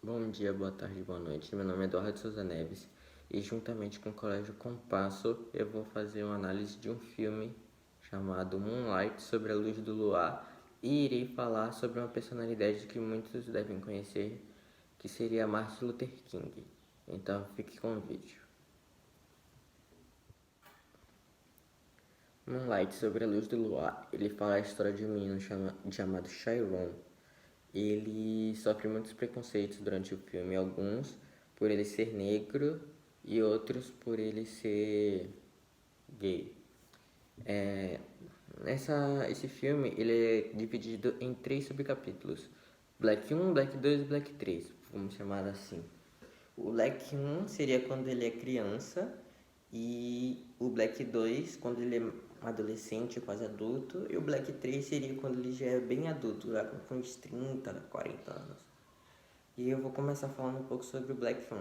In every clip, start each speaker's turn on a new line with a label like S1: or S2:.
S1: Bom dia, boa tarde, boa noite. Meu nome é Eduardo Souza Neves e juntamente com o Colégio Compasso eu vou fazer uma análise de um filme chamado Moonlight sobre a luz do luar e irei falar sobre uma personalidade que muitos devem conhecer, que seria Martin Luther King. Então fique com o vídeo. Moonlight sobre a luz do luar. Ele fala a história de um menino chamado Chiron. Ele sofre muitos preconceitos durante o filme, alguns por ele ser negro e outros por ele ser gay. É, esse filme ele é dividido em 3 subcapítulos: Black 1, Black 2 e Black 3, vamos chamar assim. O Black 1 seria quando ele é criança e o Black 2 quando ele é adolescente, quase adulto, e o Black 3 seria quando ele já é bem adulto, já com uns 30, 40 anos. E eu vou começar falando um pouco sobre o Black 1.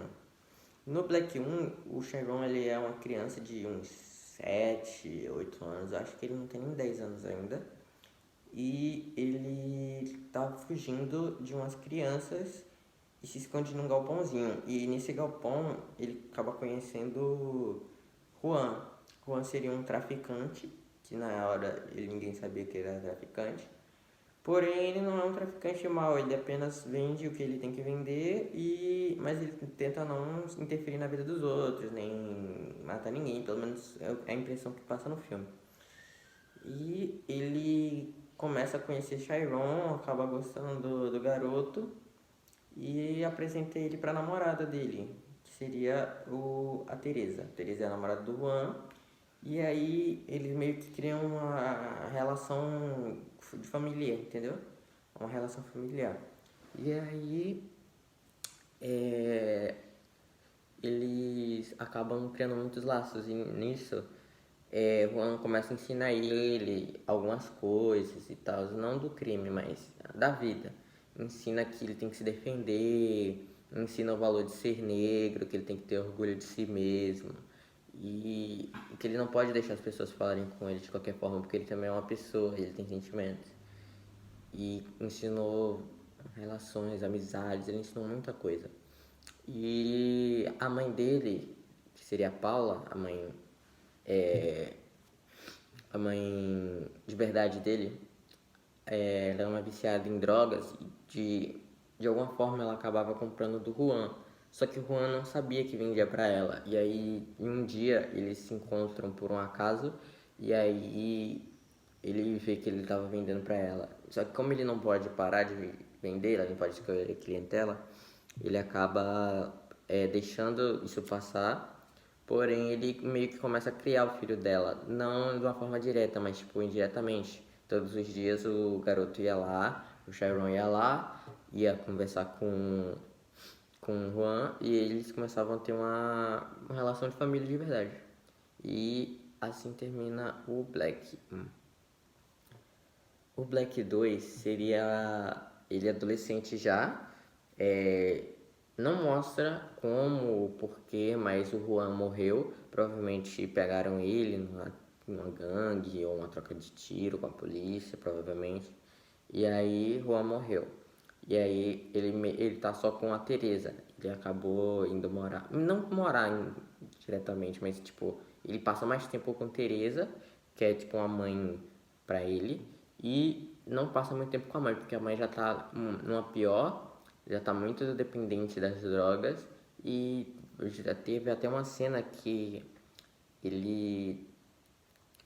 S1: No Black 1, o Chiron ele é uma criança de uns 7, 8 anos, acho que ele não tem nem 10 anos ainda. E ele tá fugindo de umas crianças e se esconde num galpãozinho. E nesse galpão ele acaba conhecendo Juan. Juan seria um traficante, que na hora ninguém sabia que ele era traficante. Porém, ele não é um traficante mau, ele apenas vende o que ele tem que vender, mas ele tenta não interferir na vida dos outros, nem matar ninguém, pelo menos é a impressão que passa no filme. E ele começa a conhecer Chiron, acaba gostando do garoto e apresenta ele para a namorada dele, que seria a Teresa. A Teresa é a namorada do Juan. E aí eles meio que criam uma relação de família, entendeu? Uma relação familiar. E aí eles acabam criando muitos laços e nisso Juan começa a ensinar ele algumas coisas e tal, não do crime, mas da vida. Ensina que ele tem que se defender, ensina o valor de ser negro, que ele tem que ter orgulho de si mesmo e que ele não pode deixar as pessoas falarem com ele de qualquer forma, porque ele também é uma pessoa, ele tem sentimentos. E ensinou relações, amizades, ele ensinou muita coisa. E a mãe dele, que seria a Paula, a mãe de verdade dele, ela era uma viciada em drogas e de alguma forma ela acabava comprando do Juan. Só que o Juan não sabia que vendia pra ela. E aí, em um dia, eles se encontram por um acaso e aí ele vê que ele estava vendendo pra ela. Só que como ele não pode parar de vender, ela não pode escolher clientela, ele acaba deixando isso passar. Porém, ele meio que começa a criar o filho dela, não de uma forma direta, mas tipo indiretamente. Todos os dias o garoto ia lá, o Chiron ia lá, ia conversar com o Juan e eles começavam a ter uma relação de família de verdade. E assim termina o Black 1. O Black 2 seria ele adolescente já, não mostra como, o porquê, mas o Juan morreu. Provavelmente pegaram ele numa gangue ou uma troca de tiro com a polícia, provavelmente. E aí Juan morreu. E aí ele tá só com a Teresa. Ele acabou indo morar, não morar diretamente, mas tipo, ele passa mais tempo com Teresa, que é tipo uma mãe pra ele, e não passa muito tempo com a mãe, porque a mãe já tá numa pior, já tá muito dependente das drogas e já teve até uma cena que ele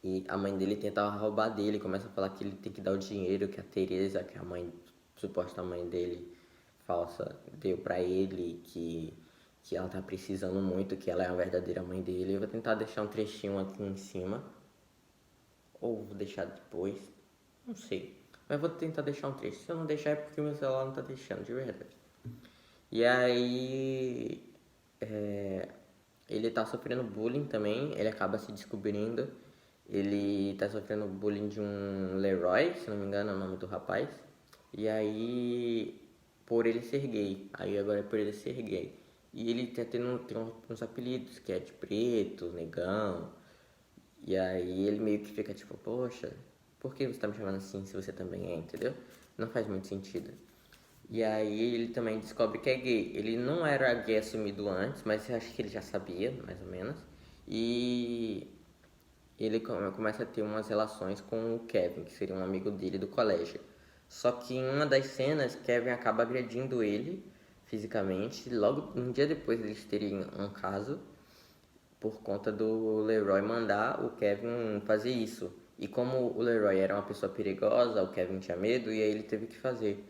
S1: e a mãe dele tenta roubar dele, começa a falar que ele tem que dar o dinheiro que a Teresa, que é a mãe, suposta mãe dele, falsa, deu pra ele, que ela tá precisando muito, que ela é a verdadeira mãe dele. Eu vou tentar deixar um trechinho aqui em cima, ou vou deixar depois, não sei. Mas vou tentar deixar um trecho. Se eu não deixar é porque o meu celular não tá deixando, de verdade. E aí, ele tá sofrendo bullying também, ele acaba se descobrindo. Ele tá sofrendo bullying de um Leroy, se não me engano é o nome do rapaz. E aí, por ele ser gay, aí agora é por ele ser gay. E ele tá tem uns apelidos, que é de preto, negão. E aí ele meio que fica tipo, poxa, por que você tá me chamando assim se você também é, entendeu? Não faz muito sentido. E aí ele também descobre que é gay. Ele não era gay assumido antes, mas eu acho que ele já sabia, mais ou menos. E ele começa a ter umas relações com o Kevin, que seria um amigo dele do colégio. Só que em uma das cenas, Kevin acaba agredindo ele fisicamente. Logo um dia depois deles terem um caso, por conta do Leroy mandar o Kevin fazer isso. E como o Leroy era uma pessoa perigosa, o Kevin tinha medo e aí ele teve que fazer.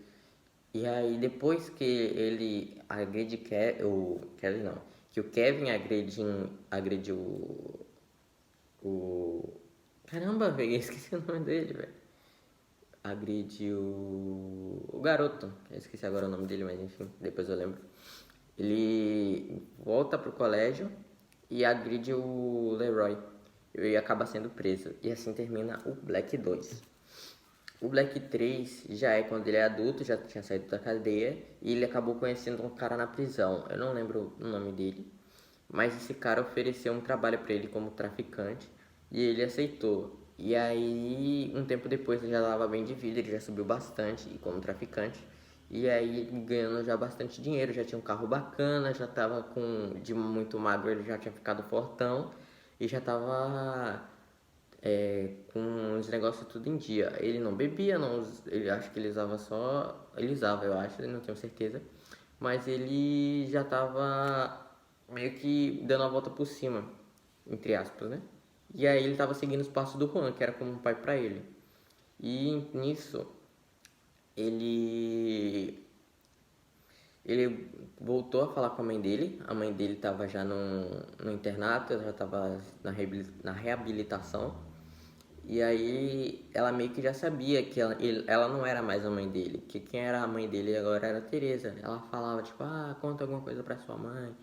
S1: E aí depois que ele agride o Kevin não, que o Kevin agrediu o caramba, velho, esqueci o nome dele, velho. Agrediu o garoto, eu esqueci agora o nome dele, mas enfim, depois eu lembro. Ele volta pro colégio e agride o Leroy e acaba sendo preso. E assim termina o Black 2. O Black 3 já é quando ele é adulto, já tinha saído da cadeia e ele acabou conhecendo um cara na prisão. Eu não lembro o nome dele, mas esse cara ofereceu um trabalho para ele como traficante e ele aceitou. E aí, um tempo depois, ele já estava bem de vida, ele já subiu bastante como traficante. E aí, ganhando já bastante dinheiro, já tinha um carro bacana, já estava com de muito magro, ele já tinha ficado fortão e já estava com os negócios tudo em dia. Ele não bebia, não, ele acho que ele usava só, ele usava, eu acho, não tenho certeza, mas ele já estava meio que dando a volta por cima, entre aspas, né? E aí ele estava seguindo os passos do Juan, que era como um pai para ele. E nisso ele ele voltou a falar com a mãe dele estava já no internato, ela já estava na reabilitação. E aí ela meio que já sabia que ela não era mais a mãe dele, que quem era a mãe dele agora era a Teresa. Ela falava tipo, ah, conta alguma coisa pra sua mãe,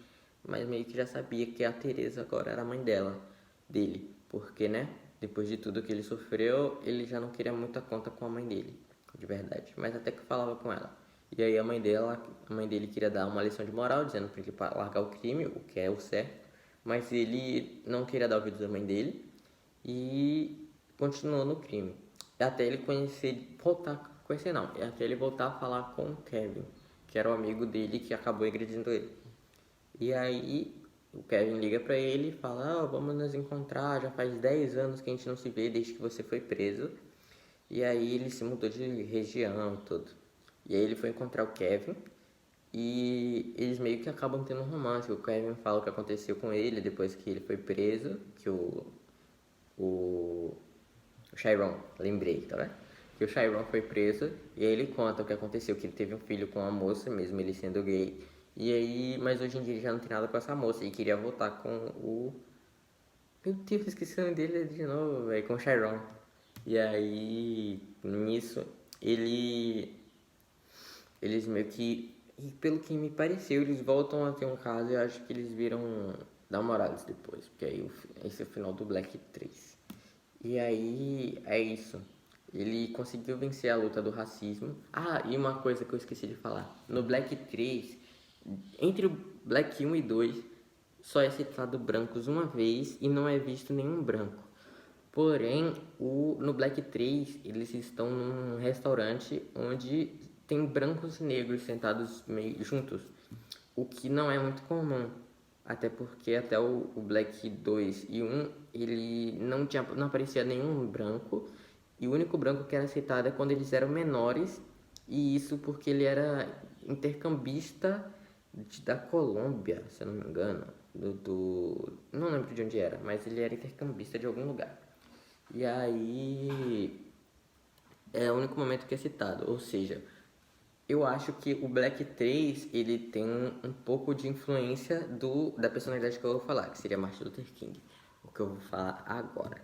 S1: mas meio que já sabia que a Teresa agora era a mãe dele, porque né, depois de tudo que ele sofreu, ele já não queria muita conta com a mãe dele, de verdade, mas até que falava com ela. E aí a mãe dele queria dar uma lição de moral, dizendo pra ele largar o crime, o que é o certo, mas ele não queria dar ouvidos à mãe dele e continuou no crime. Até ele conhecer não, até ele voltar a falar com o Kevin, que era o amigo dele que acabou agredindo ele. E aí o Kevin liga pra ele e fala, vamos nos encontrar, já faz 10 anos que a gente não se vê desde que você foi preso. E aí ele se mudou de região e tudo. E aí ele foi encontrar o Kevin e eles meio que acabam tendo um romance. O Kevin fala o que aconteceu com ele depois que ele foi preso, que o Chiron, lembrei, tá vendo? Que o Chiron foi preso e aí ele conta o que aconteceu, que ele teve um filho com uma moça, mesmo ele sendo gay. E aí, mas hoje em dia ele já não tem nada com essa moça e queria voltar com o... Meu Deus, esqueci o nome dele de novo, velho, com o Chiron. E aí, nisso, eles meio que... E pelo que me pareceu, eles voltam a ter um caso e eu acho que eles viram namorados depois. Porque aí esse é o final do Black 3. E aí é isso. Ele conseguiu vencer a luta do racismo. Ah, e uma coisa que eu esqueci de falar. No Black 3, entre o Black 1 e 2, só é citado brancos uma vez e não é visto nenhum branco. Porém, no Black 3, eles estão num restaurante onde tem brancos e negros sentados meio juntos, o que não é muito comum. Até porque até o Black 2 e 1, ele não aparecia nenhum branco. E o único branco que era citado é quando eles eram menores. E isso porque ele era intercambista da Colômbia, se eu não me engano. Não lembro de onde era, mas ele era intercambista de algum lugar. E aí é o único momento que é citado. Ou seja, eu acho que o Black 3 ele tem um pouco de influência da personalidade que eu vou falar, que seria Martin Luther King, o que eu vou falar agora.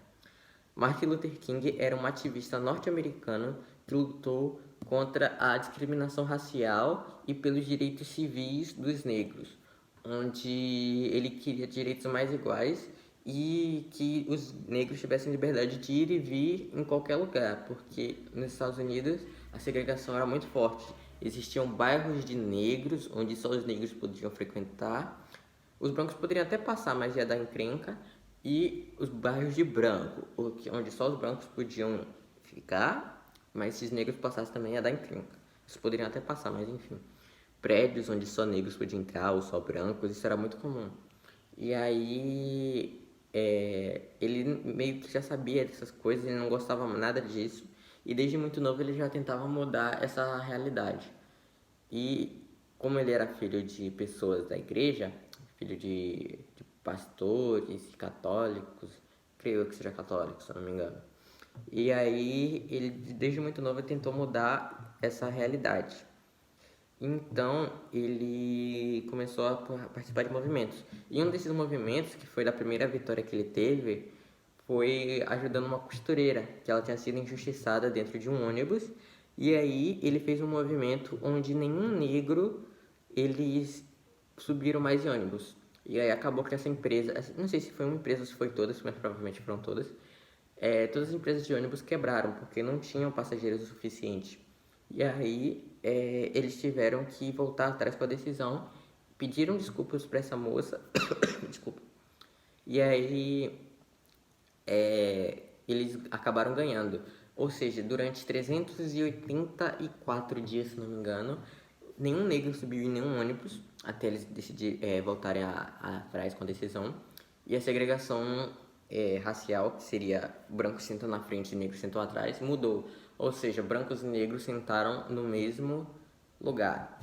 S1: Martin Luther King era um ativista norte-americano que lutou contra a discriminação racial e pelos direitos civis dos negros, onde ele queria direitos mais iguais e que os negros tivessem liberdade de ir e vir em qualquer lugar, porque nos Estados Unidos a segregação era muito forte. Existiam bairros de negros, onde só os negros podiam frequentar. Os brancos poderiam até passar, mas ia dar encrenca. E os bairros de branco, onde só os brancos podiam ficar, mas se os negros passassem também ia dar encrenca. Eles poderiam até passar, mas enfim. Prédios onde só negros podiam entrar ou só brancos, isso era muito comum. E aí ele meio que já sabia dessas coisas, ele não gostava nada disso. E desde muito novo ele já tentava mudar essa realidade. E como ele era filho de pessoas da igreja, filho de pastores católicos, creio eu que seja católico, se eu não me engano. E aí ele desde muito novo tentou mudar essa realidade. Então ele começou a participar de movimentos. E um desses movimentos, que foi da primeira vitória que ele teve, foi ajudando uma costureira, que ela tinha sido injustiçada dentro de um ônibus. E aí ele fez um movimento onde nenhum negro eles subiram mais de ônibus. E aí acabou que essa empresa, não sei se foi uma empresa ou se foi todas, mas provavelmente foram todas. Todas as empresas de ônibus quebraram porque não tinham passageiros o suficiente. E aí eles tiveram que voltar atrás com a decisão, pediram desculpas para essa moça, desculpa. E aí eles acabaram ganhando. Ou seja, durante 384 dias, se não me engano, nenhum negro subiu em nenhum ônibus até eles voltarem atrás com a decisão. E a segregação racial, que seria brancos sentam na frente e negros sentam atrás, mudou. Ou seja, brancos e negros sentaram no mesmo lugar.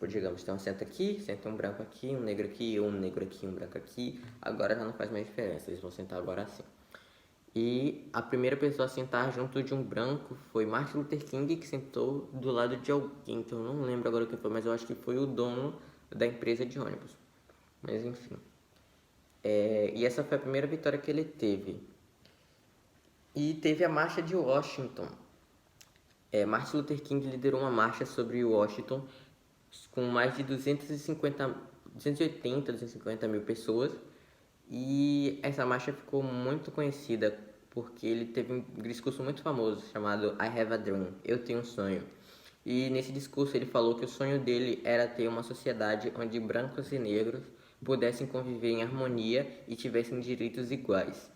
S1: Digamos, então senta aqui, senta um branco aqui, um negro aqui, um negro aqui, um branco aqui. Agora já não faz mais diferença, eles vão sentar agora assim. E a primeira pessoa a sentar junto de um branco foi Martin Luther King, que sentou do lado de alguém, então eu não lembro agora o que foi, mas eu acho que foi o dono da empresa de ônibus. Mas enfim. E essa foi a primeira vitória que ele teve. E teve a marcha de Washington. Martin Luther King liderou uma marcha sobre Washington com mais de 250 mil pessoas. E essa marcha ficou muito conhecida porque ele teve um discurso muito famoso chamado I Have a Dream, Eu Tenho um Sonho. E nesse discurso ele falou que o sonho dele era ter uma sociedade onde brancos e negros pudessem conviver em harmonia e tivessem direitos iguais.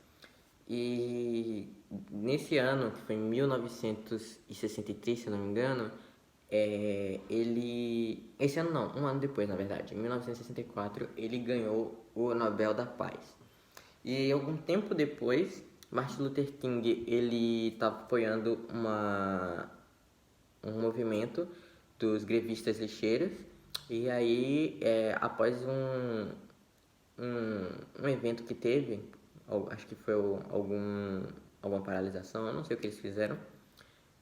S1: E nesse ano, que foi em 1963, se eu não me engano, esse ano não, um ano depois, na verdade, em 1964, ele ganhou o Nobel da Paz. E algum tempo depois, Martin Luther King, ele estava apoiando um movimento dos grevistas lixeiros. E aí, após um evento que teve, acho que foi alguma paralisação, eu não sei o que eles fizeram,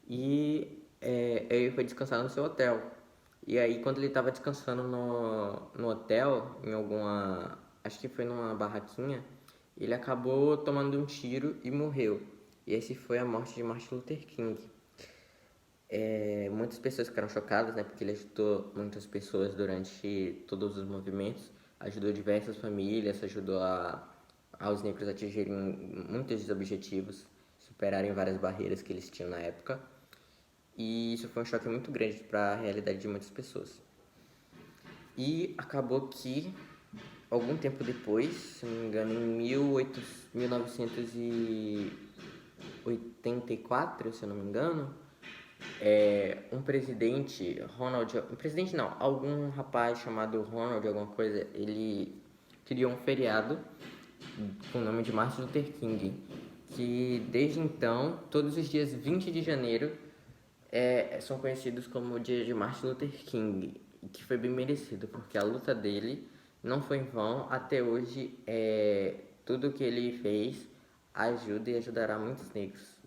S1: e ele foi descansar no seu hotel. E aí, quando ele estava descansando no hotel, acho que foi numa barraquinha, ele acabou tomando um tiro e morreu. E essa foi a morte de Martin Luther King. Muitas pessoas ficaram chocadas, né, porque ele ajudou muitas pessoas durante todos os movimentos, ajudou diversas famílias, ajudou aos negros atingirem muitos objetivos, superarem várias barreiras que eles tinham na época. E isso foi um choque muito grande para a realidade de muitas pessoas. E acabou que, algum tempo depois, se não me engano, em 1984, se eu não me engano, um presidente, algum rapaz chamado Ronald, alguma coisa, ele criou um feriado com o nome de Martin Luther King, que desde então, todos os dias 20 de janeiro, são conhecidos como o dia de Martin Luther King, que foi bem merecido, porque a luta dele não foi em vão. Até hoje, tudo que ele fez ajuda e ajudará muitos negros.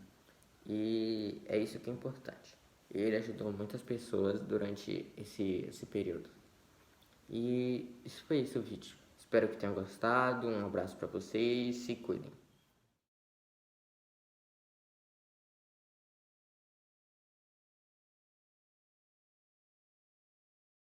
S1: E é isso que é importante. Ele ajudou muitas pessoas durante esse período. E isso foi isso o vídeo. Espero que tenham gostado. Um abraço para vocês. Se cuidem.